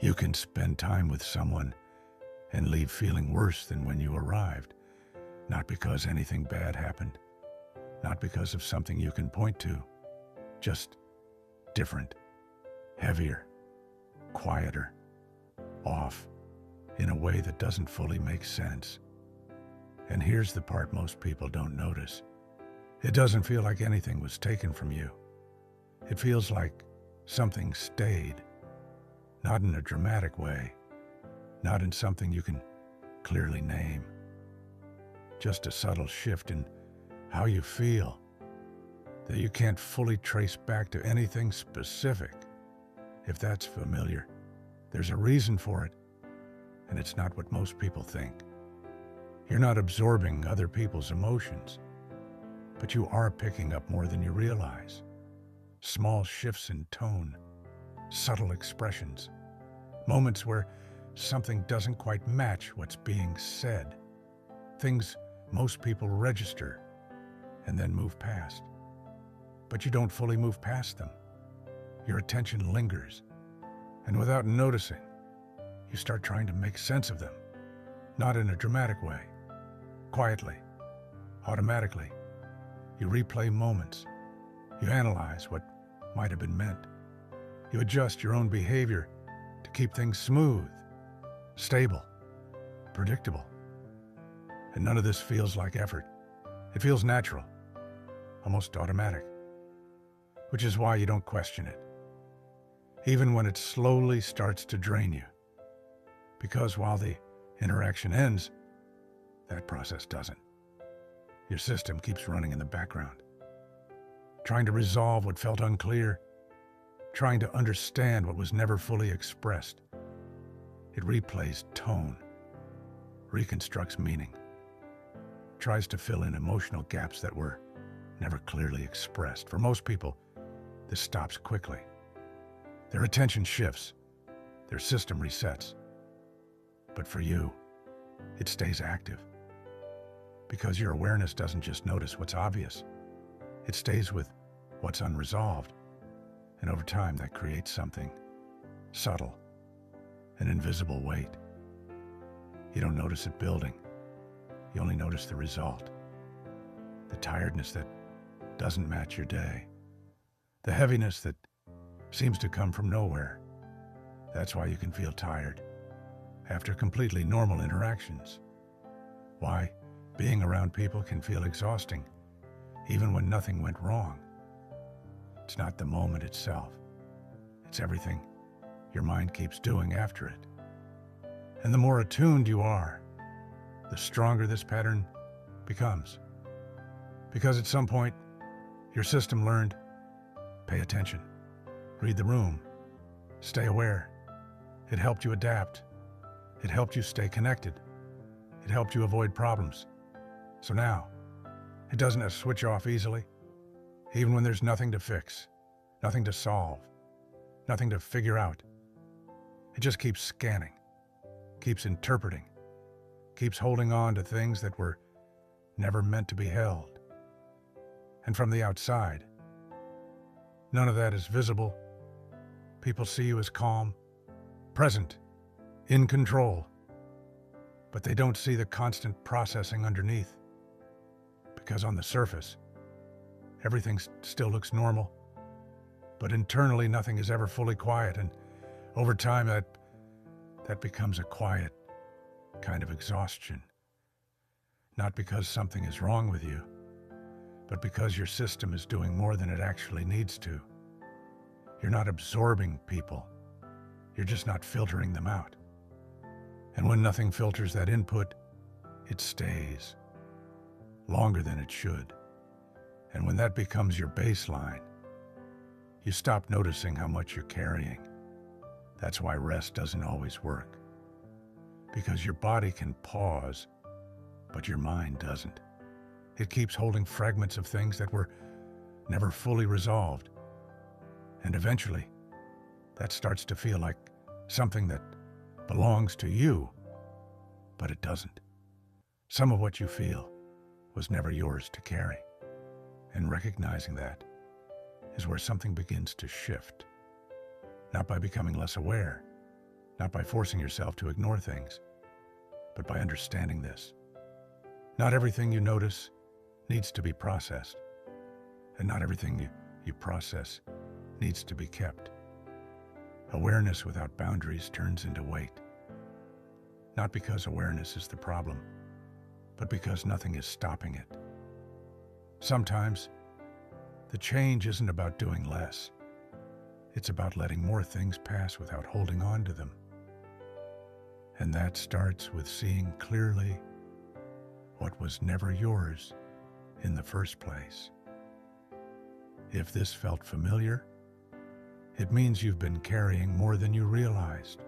You can spend time with someone and leave feeling worse than when you arrived, not because anything bad happened, not because of something you can point to, just different, heavier, quieter, off, in a way that doesn't fully make sense. And here's the part most people don't notice. It doesn't feel like anything was taken from you. It feels like something stayed, not in a dramatic way, not in something you can clearly name. Just a subtle shift in how you feel that you can't fully trace back to anything specific. If that's familiar, there's a reason for it, and it's not what most people think. You're not absorbing other people's emotions, but you are picking up more than you realize. Small shifts in tone, subtle expressions, moments where something doesn't quite match what's being said. Things most people register and then move past. But you don't fully move past them. Your attention lingers, and without noticing, you start trying to make sense of them, not in a dramatic way. Quietly, automatically, you replay moments. You analyze what might have been meant. You adjust your own behavior to keep things smooth, stable, predictable. And none of this feels like effort. It feels natural, almost automatic, which is why you don't question it, even when it slowly starts to drain you. Because while the interaction ends, that process doesn't. Your system keeps running in the background, trying to resolve what felt unclear, trying to understand what was never fully expressed. It replays tone, reconstructs meaning, tries to fill in emotional gaps that were never clearly expressed. For most people, this stops quickly. Their attention shifts, their system resets. But for you, it stays active. Because your awareness doesn't just notice what's obvious, it stays with what's unresolved. And over time, that creates something subtle, an invisible weight. You don't notice it building. You only notice the result. The tiredness that doesn't match your day. The heaviness that seems to come from nowhere. That's why you can feel tired after completely normal interactions. Why being around people can feel exhausting, even when nothing went wrong. It's not the moment itself. It's everything your mind keeps doing after it. And the more attuned you are, the stronger this pattern becomes. Because at some point, your system learned, pay attention, read the room, stay aware. It helped you adapt. It helped you stay connected. It helped you avoid problems. So now, it doesn't switch off easily, even when there's nothing to fix, nothing to solve, nothing to figure out. It just keeps scanning, keeps interpreting, keeps holding on to things that were never meant to be held. And from the outside, none of that is visible. People see you as calm, present, in control, but they don't see the constant processing underneath. Because on the surface, everything still looks normal, but internally nothing is ever fully quiet, and over time that becomes a quiet kind of exhaustion. Not because something is wrong with you, but because your system is doing more than it actually needs to. You're not absorbing people, you're just not filtering them out. And when nothing filters that input, it stays longer than it should. And when that becomes your baseline, you stop noticing how much you're carrying. That's why rest doesn't always work. Because your body can pause, but your mind doesn't. It keeps holding fragments of things that were never fully resolved. And eventually, that starts to feel like something that belongs to you, but it doesn't. Some of what you feel was never yours to carry. And recognizing that is where something begins to shift. Not by becoming less aware, not by forcing yourself to ignore things, but by understanding this. Not everything you notice needs to be processed, and not everything you process needs to be kept. Awareness without boundaries turns into weight. Not because awareness is the problem, but because nothing is stopping it. Sometimes, the change isn't about doing less. It's about letting more things pass without holding on to them. And that starts with seeing clearly what was never yours in the first place. If this felt familiar, it means you've been carrying more than you realized.